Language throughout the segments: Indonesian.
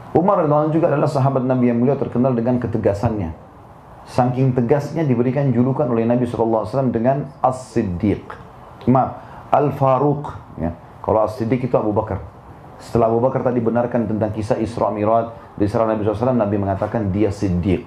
Umar radhiyallahu anhu juga adalah sahabat Nabi yang mulia, terkenal dengan ketegasannya. Saking tegasnya diberikan julukan oleh Nabi SAW dengan As-Siddiq. Al-Faruq. Ya. Kalau As-Siddiq itu Abu Bakar. Setelah Abu Bakar tadi benarkan tentang kisah Isra Mi'raj di Isra Nabi SAW, Nabi mengatakan dia Siddiq.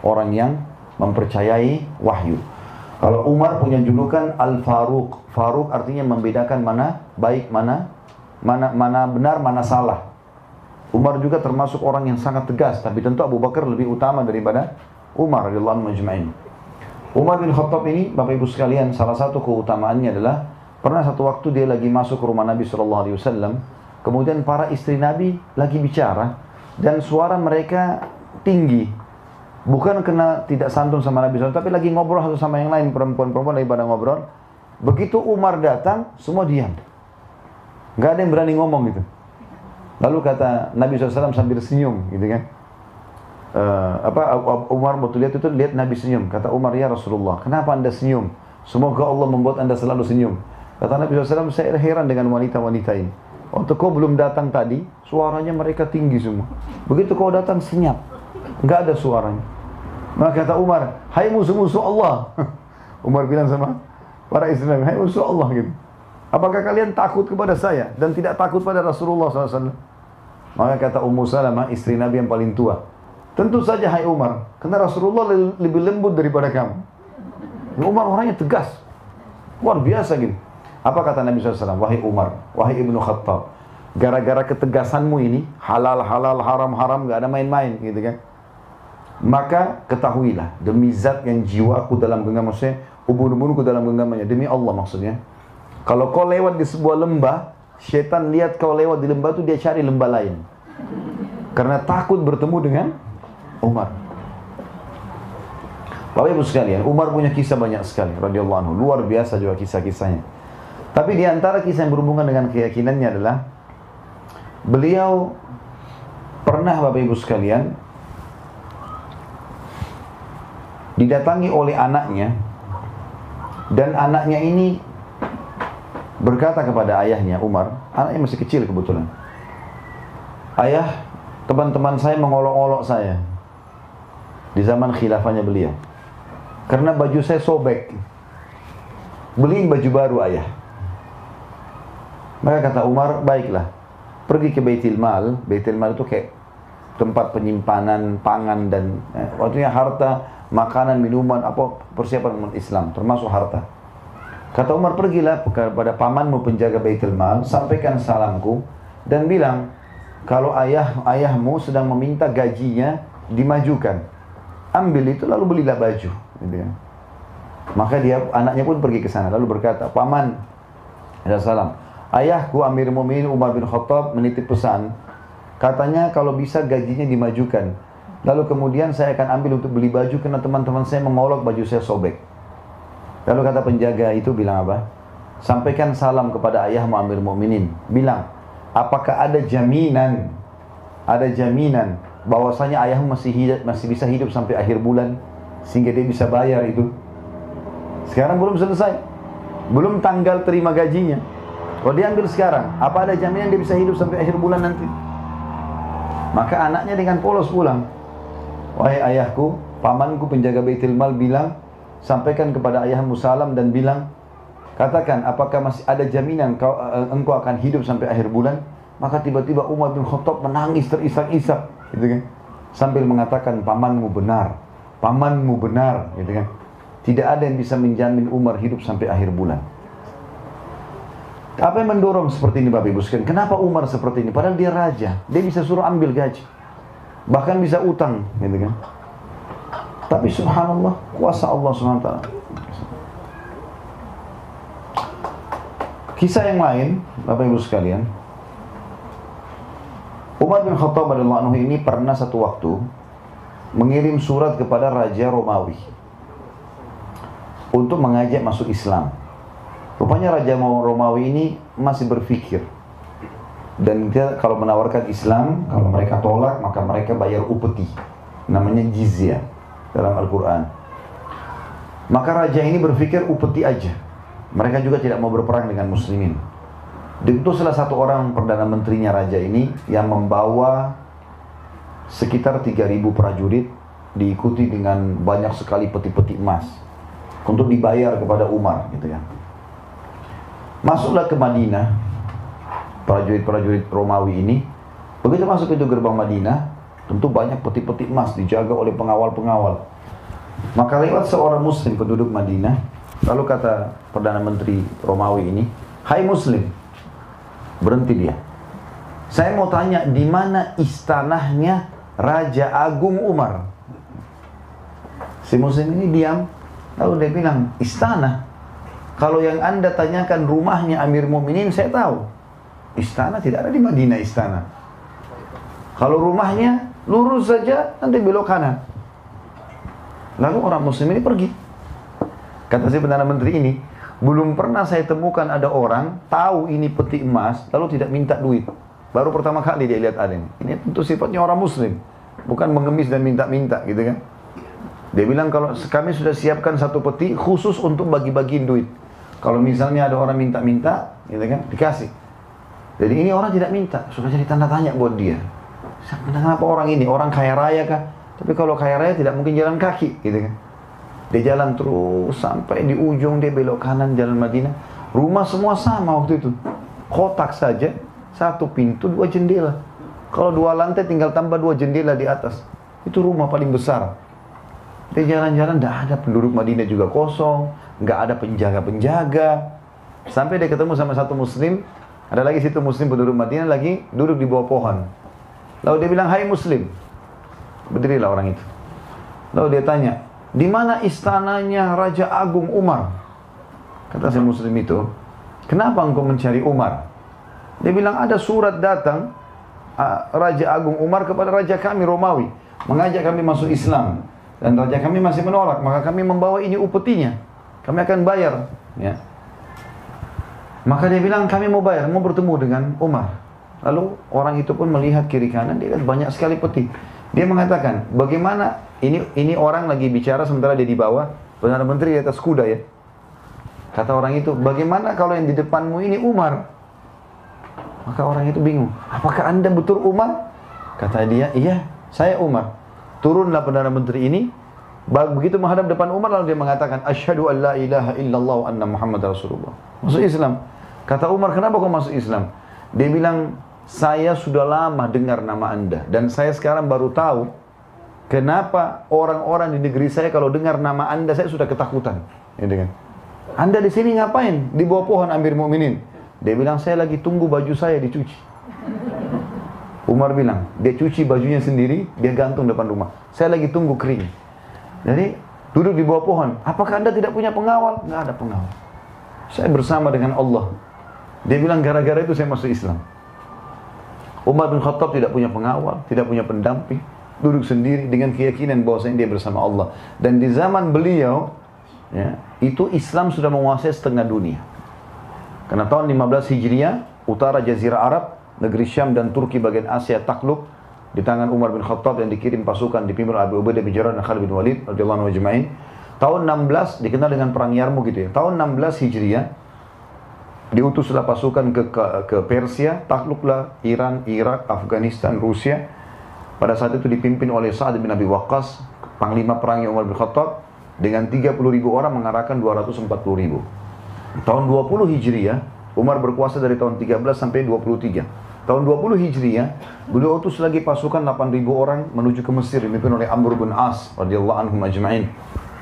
Orang yang mempercayai wahyu. Kalau Umar punya julukan Al-Faruq. Faruq artinya membedakan mana baik, mana benar, mana salah. Umar juga termasuk orang yang sangat tegas, tapi tentu Abu Bakar lebih utama daripada Umar radhiyallahu anhu majma'in. Umar bin Khattab ini, Bapak Ibu sekalian, salah satu keutamaannya adalah pernah satu waktu dia lagi masuk ke rumah Nabi SAW, kemudian para istri Nabi lagi bicara dan suara mereka tinggi. Bukan kena tidak santun sama Nabi SAW, tapi lagi ngobrol satu sama yang lain, perempuan-perempuan lagi pada ngobrol. Begitu Umar datang, semua diam. Gak ada yang berani ngomong gitu. Lalu kata Nabi SAW sambil senyum gitu kan. Umar waktu lihat Nabi senyum. Kata Umar, ya Rasulullah, kenapa anda senyum? Semoga Allah membuat anda selalu senyum. Kata Nabi SAW, saya heran dengan wanita-wanita ini. Waktu kau belum datang tadi, suaranya mereka tinggi semua. Begitu kau datang, senyap. Nggak ada suaranya. Maka kata Umar, hai musuh-musuh Allah. Umar bilang sama para istri Nabi, hai musuh Allah gitu. Apakah kalian takut kepada saya dan tidak takut pada Rasulullah SAW? Maka kata Ummu Salamah, istri Nabi yang paling tua, tentu saja hai Umar, karena Rasulullah lebih lembut daripada kamu. Umar orangnya tegas, luar biasa gitu. Apa kata Nabi SAW? Wahai Umar, wahai Ibnu Khattab, gara-gara ketegasanmu ini, halal, haram, gak ada main-main gitu kan. Maka ketahuilah, demi zat yang jiwaku dalam genggaman, maksudnya ubun-ubunku dalam genggamannya, demi Allah maksudnya, kalau kau lewat di sebuah lembah, syaitan lihat kau lewat di lembah itu, dia cari lembah lain. Karena takut bertemu dengan Umar. Bapak Ibu sekalian, Umar punya kisah banyak sekali, radhiyallahu anhu. Luar biasa juga kisah-kisahnya. Tapi di antara kisah yang berhubungan dengan keyakinannya adalah, beliau pernah, Bapak Ibu sekalian, didatangi oleh anaknya, dan anaknya ini berkata kepada ayahnya Umar, anaknya masih kecil kebetulan, ayah, teman-teman saya mengolok-olok saya di zaman khilafahnya beliau karena baju saya sobek, beliin baju baru ayah. Maka kata Umar, baiklah, pergi ke Baitul Mal. Baitul Mal itu kayak tempat penyimpanan pangan dan waktunya harta, makanan, minuman, apa persiapan umat Islam, termasuk harta. Kata Umar, pergilah kepada pamanmu penjaga Baitul Mal, sampaikan salamku dan bilang kalau ayahmu sedang meminta gajinya dimajukan. Ambil itu lalu belilah baju. Gitu kan. Maka anaknya pun pergi ke sana lalu berkata, paman, salam, ayahku Amir Mu'minin Umar bin Khattab menitip pesan, katanya kalau bisa gajinya dimajukan. Lalu kemudian saya akan ambil untuk beli baju karena teman-teman saya mengolok baju saya sobek. Lalu kata penjaga itu bilang apa? Sampaikan salam kepada ayahmu Amir Mu'minin. Bilang, apakah ada jaminan bahwasanya ayahmu masih bisa hidup sampai akhir bulan sehingga dia bisa bayar itu? Sekarang belum selesai, belum tanggal terima gajinya. Kalau dia ambil sekarang, apa ada jaminan dia bisa hidup sampai akhir bulan nanti? Maka anaknya dengan polos pulang. Wahai ayahku, pamanku penjaga Baitul Mal bilang, sampaikan kepada ayahmu salam dan bilang, katakan apakah masih ada jaminan engkau akan hidup sampai akhir bulan? Maka tiba-tiba Umar bin Khattab menangis terisak-isak, gitu kan, sambil mengatakan pamanmu benar, gitu kan. Tidak ada yang bisa menjamin Umar hidup sampai akhir bulan. Apa yang mendorong seperti ini, Bapak Ibu sekalian? Kenapa Umar seperti ini? Padahal dia raja, dia bisa suruh ambil gaji, bahkan bisa utang, gitu kan. Tapi subhanallah, kuasa Allah SWT. Kisah yang lain, Bapak Ibu sekalian, Umar bin Khattab radhiyallahu anhu ini pernah satu waktu mengirim surat kepada Raja Romawi untuk mengajak masuk Islam. Rupanya Raja Romawi ini masih berpikir, dan dia kalau menawarkan Islam, kalau mereka tolak maka mereka bayar upeti, namanya jizyah dalam Al-Quran. Maka raja ini berpikir upeti aja, mereka juga tidak mau berperang dengan muslimin. Itu salah satu orang perdana menterinya raja ini yang membawa sekitar 3.000 prajurit, diikuti dengan banyak sekali peti-peti emas untuk dibayar kepada Umar gitu kan. Masuklah ke Madinah prajurit-prajurit Romawi ini. Begitu masuk itu gerbang Madinah, tentu banyak peti-peti emas dijaga oleh pengawal-pengawal. Maka lewat seorang muslim penduduk Madinah, lalu kata Perdana Menteri Romawi ini, "Hai muslim," berhenti dia. "Saya mau tanya, di mana istanahnya Raja Agung Umar?" Si muslim ini diam, lalu dia bilang, "Istana? Kalau yang Anda tanyakan rumahnya Amir Mu'minin, saya tahu. Istana tidak ada di Madinah, istana. Kalau rumahnya, lurus saja, nanti belok kanan." Lalu orang muslim ini pergi. Kata si Perdana Menteri ini, "Belum pernah saya temukan ada orang tahu ini peti emas, lalu tidak minta duit. Baru pertama kali dia lihat ada ini. Ini tentu sifatnya orang muslim, bukan mengemis dan minta-minta gitu kan. Dia bilang, kalau kami sudah siapkan satu peti khusus untuk bagi-bagiin duit. Kalau misalnya ada orang minta-minta, gitu kan, dikasih. Jadi ini orang tidak minta, sudah jadi tanda tanya buat dia. Kenapa orang ini? Orang kaya raya kah? Tapi kalau kaya raya tidak mungkin jalan kaki, gitu kan. Dia jalan terus sampai di ujung, dia belok kanan jalan Madinah. Rumah semua sama waktu itu. Kotak saja, satu pintu, dua jendela. Kalau dua lantai tinggal tambah dua jendela di atas. Itu rumah paling besar. Dia jalan-jalan, tidak ada penduduk Madinah juga kosong, nggak ada penjaga-penjaga. Sampai dia ketemu sama satu muslim, ada lagi situ muslim penduduk Madinah lagi duduk di bawah pohon. Lalu dia bilang, "Hai muslim." Berdirilah orang itu. Lalu dia tanya, "Di mana istananya Raja Agung Umar?" Kata si muslim itu, "Kenapa engkau mencari Umar?" Dia bilang, "Ada surat datang Raja Agung Umar kepada Raja kami Romawi, mengajak kami masuk Islam. Dan raja kami masih menolak, maka kami membawa ini upetinya. Kami akan bayar." Ya. Maka dia bilang, "Kami mau bayar, mau bertemu dengan Umar." Lalu orang itu pun melihat kiri kanan, dia lihat banyak sekali peti. Dia mengatakan, "Bagaimana ini orang lagi bicara sementara dia di bawah, Perdana Menteri di atas kuda ya." Kata orang itu, "Bagaimana kalau yang di depanmu ini Umar?" Maka orang itu bingung, "Apakah Anda betul Umar?" Kata dia, "Iya, saya Umar." Turunlah Perdana Menteri ini, begitu menghadap depan Umar, lalu dia mengatakan, "Asyhadu an la ilaha illallah wa anna Muhammad Rasulullah." Masuk Islam. Kata Umar, "Kenapa kau masuk Islam?" Dia bilang, "Saya sudah lama dengar nama Anda, dan saya sekarang baru tahu kenapa orang-orang di negeri saya kalau dengar nama Anda, saya sudah ketakutan." Ya, "Anda di sini ngapain? Di bawah pohon Amir Mu'minin." Dia bilang, "Saya lagi tunggu baju saya dicuci." Umar bilang, dia cuci bajunya sendiri, dia gantung depan rumah. "Saya lagi tunggu kering." Jadi, duduk di bawah pohon. "Apakah Anda tidak punya pengawal?" "Nggak ada pengawal. Saya bersama dengan Allah." Dia bilang, gara-gara itu saya masuk Islam. Umar bin Khattab tidak punya pengawal, tidak punya pendamping. Duduk sendiri dengan keyakinan bahwasanya dia bersama Allah. Dan di zaman beliau, ya, itu Islam sudah menguasai setengah dunia. Karena tahun 15 Hijriah, utara Jazirah Arab, negeri Syam dan Turki bagian Asia takluk di tangan Umar bin Khattab yang dikirim pasukan dipimpin oleh Abu Ubaidah bin Jarrah dan Khalid bin Walid radhiyallahu anhu ajma'in. Tahun 16 dikenal dengan perang Yarmuk gitu ya. Tahun 16 Hijriah diutuslah pasukan ke Persia, takluklah Iran, Irak, Afghanistan, Rusia. Pada saat itu dipimpin oleh Sa'ad bin Abi Waqqas, panglima perangnya Umar bin Khattab, dengan 30.000 orang mengarahkan 240.000. Tahun 20 Hijriah, Umar berkuasa dari tahun 13 sampai 23. Tahun 20 Hijriah, beliau utus lagi pasukan 8.000 orang menuju ke Mesir, dipimpin oleh Amr bin As radhiyallahu anhum ajma'in.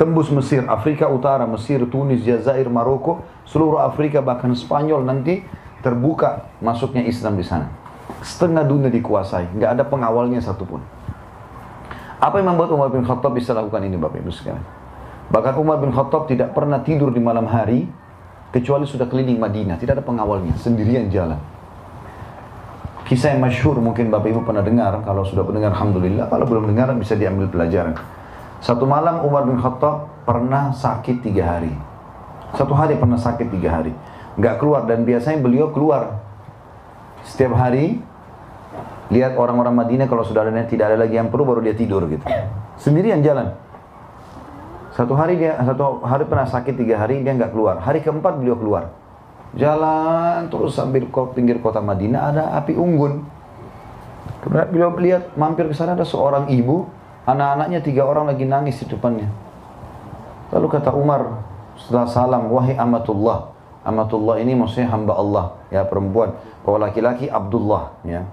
Tembus Mesir, Afrika Utara, Mesir, Tunis, Jazair, Maroko, seluruh Afrika bahkan Spanyol nanti terbuka masuknya Islam di sana. Setengah dunia dikuasai, nggak ada pengawalnya satupun. Apa yang membuat Umar bin Khattab bisa lakukan ini, Bapak Ibu sekalian? Bahkan Umar bin Khattab tidak pernah tidur di malam hari kecuali sudah keliling Madinah, tidak ada pengawalnya, sendirian jalan. Kisah yang masyhur mungkin Bapak Ibu pernah dengar, kalau sudah mendengar alhamdulillah, kalau belum dengar bisa diambil pelajaran. Satu malam Umar bin Khattab pernah sakit 3 hari. Satu hari pernah sakit 3 hari, nggak keluar, dan biasanya beliau keluar setiap hari, lihat orang-orang Madinah kalau sudah tidak ada lagi yang perlu baru dia tidur gitu, sendirian jalan. Satu hari pernah sakit 3 hari, dia nggak keluar. Hari keempat beliau keluar, jalan terus sambil pinggir kota Madinah ada api unggun. Kemudian beliau lihat, mampir ke sana ada seorang ibu, anak-anaknya 3 orang lagi nangis di depannya. Lalu kata Umar setelah salam, wahai amatullah. Amatullah ini maksudnya hamba Allah, ya perempuan. Kalau laki-laki Abdullah, ya.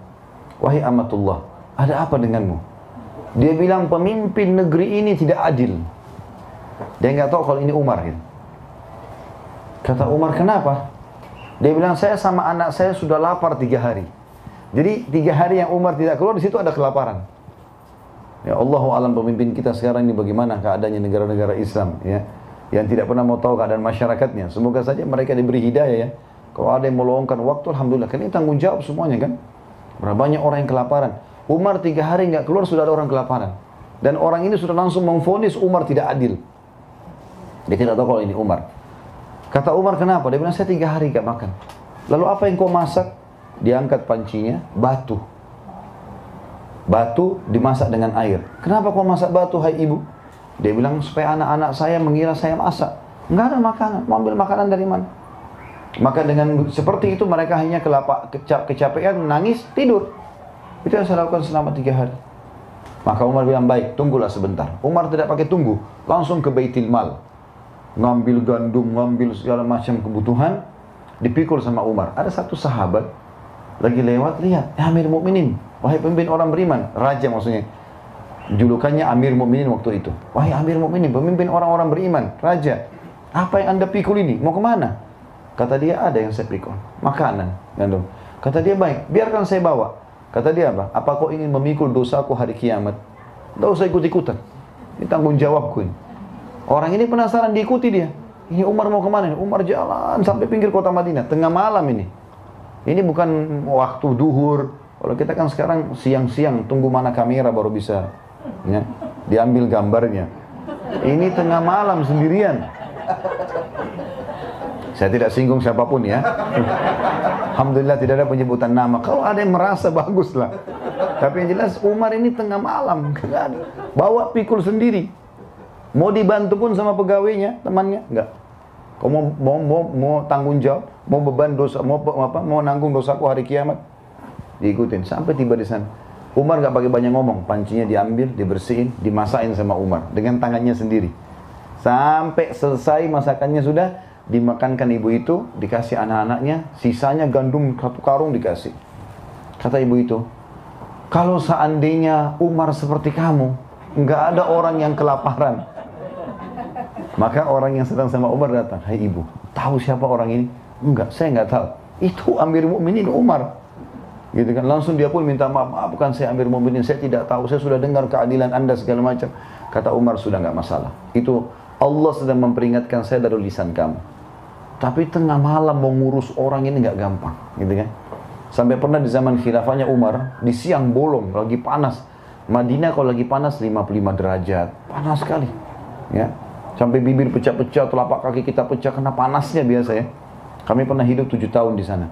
Wahai amatullah, ada apa denganmu? Dia bilang pemimpin negeri ini tidak adil. Dia nggak tahu kalau ini Umar. Gitu. Kata Umar, kenapa? Dia bilang, saya sama anak saya sudah lapar 3 hari. Jadi 3 hari yang Umar tidak keluar, di situ ada kelaparan. Ya Allahu alam pemimpin kita sekarang ini bagaimana keadaannya negara-negara Islam, ya, yang tidak pernah mau tahu keadaan masyarakatnya. Semoga saja mereka diberi hidayah, ya. Kalau ada yang meluangkan waktu, alhamdulillah. Karena ini tanggung jawab semuanya, kan. Berapa banyak orang yang kelaparan. Umar 3 hari nggak keluar sudah ada orang kelaparan. Dan orang ini sudah langsung memvonis Umar tidak adil. Dia tidak tahu kalau ini Umar. Kata Umar, kenapa? Dia bilang, saya 3 hari nggak makan. Lalu apa yang kau masak? Diangkat pancinya, batu. Batu dimasak dengan air. Kenapa kau masak batu, hai ibu? Dia bilang, supaya anak-anak saya mengira saya masak. Enggak ada makanan, mau ambil makanan dari mana? Maka dengan seperti itu mereka hanya kecapean, nangis, tidur. Itu yang saya lakukan selama 3 hari. Maka Umar bilang, baik, tunggulah sebentar. Umar tidak pakai tunggu, langsung ke Baitul Mal. Ngambil gandum, ngambil segala macam kebutuhan, dipikul sama Umar. Ada satu sahabat lagi lewat, lihat, ya Amir Mukminin, wahai pemimpin orang beriman, raja maksudnya. Julukannya Amir Mukminin waktu itu. Wahai Amir Mukminin, pemimpin orang-orang beriman, raja. Apa yang anda pikul ini? Mau kemana? Kata dia, ada yang saya pikul, makanan, gandum. Kata dia, baik, biarkan saya bawa. Kata dia apa? Apa kau ingin memikul dosaku hari kiamat? Tidak usah ikut-ikutan. Ini tanggung jawabku ini. Orang ini penasaran, diikuti dia. Ini Umar mau kemana? Umar jalan sampai pinggir kota Madinah, tengah malam ini. Ini bukan waktu duhur. Kalau kita kan sekarang siang-siang, tunggu mana kamera baru bisa, ya, diambil gambarnya. Ini tengah malam sendirian. Saya tidak singgung siapapun, ya. Alhamdulillah tidak ada penyebutan nama. Kalau ada yang merasa, baguslah. Tapi yang jelas Umar ini tengah malam, bawa pikul sendiri. Mau dibantu pun sama pegawainya, temannya, enggak. Kau mau tanggung jawab, mau beban dosa, mau nanggung dosaku hari kiamat, diikutin sampai tiba di sana. Umar nggak pakai banyak ngomong, pancinya diambil, dibersihin, dimasakin sama Umar dengan tangannya sendiri. Sampai selesai masakannya sudah, dimakankan ibu itu, dikasih anak-anaknya, sisanya gandum 1 karung dikasih. Kata ibu itu, kalau seandainya Umar seperti kamu, nggak ada orang yang kelaparan. Maka orang yang sedang sama Umar datang, hai ibu, tahu siapa orang ini? Enggak, saya enggak tahu. Itu Amir Mukminin Umar. Gitu kan, langsung dia pun minta maaf, bukan saya Amir Mukminin, saya tidak tahu, saya sudah dengar keadilan anda segala macam. Kata Umar, sudah enggak masalah. Itu Allah sedang memperingatkan saya dari lisan kamu. Tapi tengah malam mau ngurus orang ini enggak gampang, gitu kan. Sampai pernah di zaman khilafahnya Umar, di siang bolong, lagi panas. Madinah kalau lagi panas 55 derajat, panas sekali. Ya. Sampai bibir pecah-pecah, telapak kaki kita pecah karena panasnya biasa, ya. Kami pernah hidup 7 tahun di sana.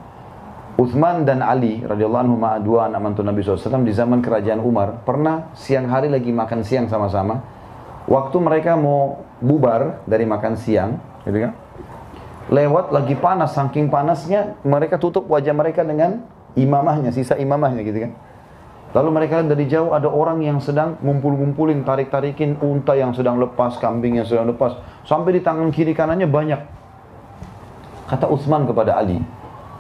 Uthman dan Ali radhiyallahu anhum, 2 anak mantu Nabi SAW di zaman kerajaan Umar, pernah siang hari lagi makan siang sama-sama. Waktu mereka mau bubar dari makan siang, gitu kan, lewat lagi panas, saking panasnya mereka tutup wajah mereka dengan imamahnya, sisa imamahnya, gitu kan. Lalu mereka lihat dari jauh ada orang yang sedang ngumpul-ngumpulin, tarik-tarikin unta yang sedang lepas, kambing yang sedang lepas. Sampai di tangan kiri kanannya banyak. Kata Utsman kepada Ali,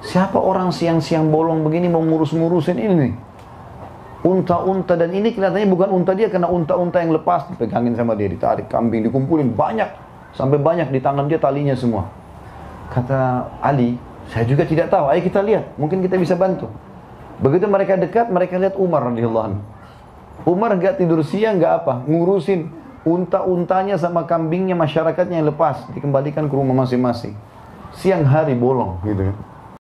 siapa orang siang-siang bolong begini mau ngurus-ngurusin ini nih? Unta-unta, dan ini kelihatannya bukan unta dia, karena unta-unta yang lepas dipegangin sama dia, ditarik, kambing dikumpulin, banyak. Sampai banyak di tangan dia talinya semua. Kata Ali, saya juga tidak tahu, ayo kita lihat, mungkin kita bisa bantu. Begitu mereka dekat, mereka lihat Umar radhiyallahu anhu. Umar enggak tidur siang, enggak apa, ngurusin unta-untanya sama kambingnya masyarakatnya yang lepas, dikembalikan ke rumah masing-masing. Siang hari bolong, gitu kan.